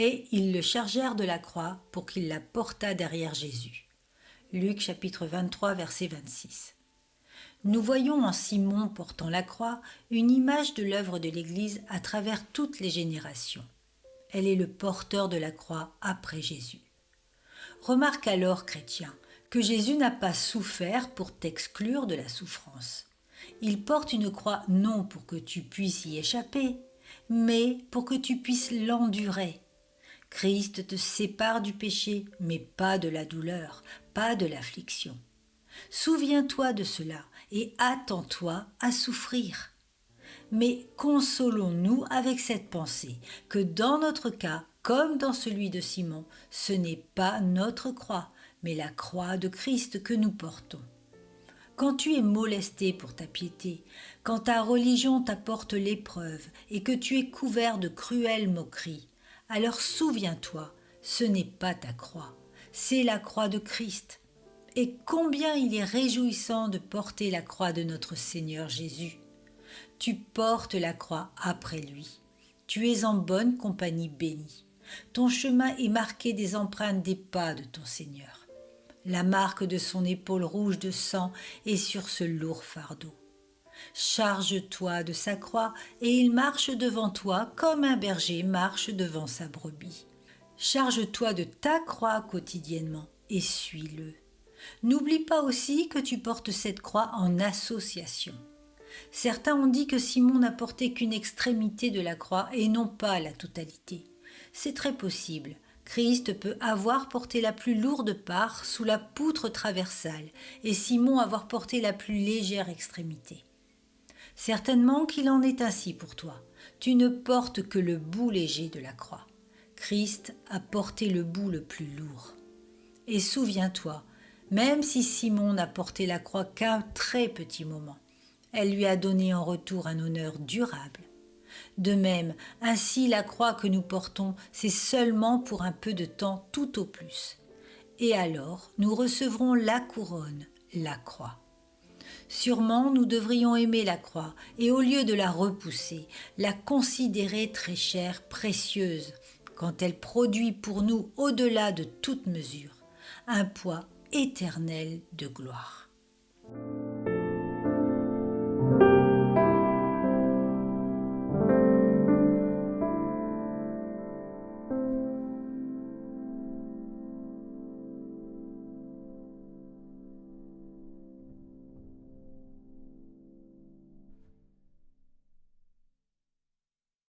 et ils le chargèrent de la croix pour qu'il la portât derrière Jésus. Luc chapitre 23 verset 26. Nous voyons en Simon portant la croix une image de l'œuvre de l'Église à travers toutes les générations. Elle est le porteur de la croix après Jésus. Remarque alors, chrétien, que Jésus n'a pas souffert pour t'exclure de la souffrance. Il porte une croix non pour que tu puisses y échapper, mais pour que tu puisses l'endurer. Christ te sépare du péché, mais pas de la douleur, pas de l'affliction. Souviens-toi de cela et attends-toi à souffrir. Mais consolons-nous avec cette pensée que dans notre cas, comme dans celui de Simon, ce n'est pas notre croix, mais la croix de Christ que nous portons. Quand tu es molesté pour ta piété, quand ta religion t'apporte l'épreuve et que tu es couvert de cruelles moqueries, alors souviens-toi, ce n'est pas ta croix, c'est la croix de Christ. Et combien il est réjouissant de porter la croix de notre Seigneur Jésus. Tu portes la croix après lui. Tu es en bonne compagnie bénie. Ton chemin est marqué des empreintes des pas de ton Seigneur. La marque de son épaule rouge de sang est sur ce lourd fardeau. Charge-toi de sa croix et il marche devant toi comme un berger marche devant sa brebis. Charge-toi de ta croix quotidiennement et suis-le. N'oublie pas aussi que tu portes cette croix en association. Certains ont dit que Simon n'a porté qu'une extrémité de la croix et non pas la totalité. C'est très possible. Christ peut avoir porté la plus lourde part sous la poutre traversale et Simon avoir porté la plus légère extrémité. Certainement qu'il en est ainsi pour toi. Tu ne portes que le bout léger de la croix. Christ a porté le bout le plus lourd. Et souviens-toi, même si Simon n'a porté la croix qu'un très petit moment, elle lui a donné en retour un honneur durable. De même, ainsi la croix que nous portons, c'est seulement pour un peu de temps tout au plus. Et alors, nous recevrons la couronne, la croix. Sûrement, nous devrions aimer la croix et au lieu de la repousser, la considérer très chère, précieuse, quand elle produit pour nous, au-delà de toute mesure, un poids éternel de gloire.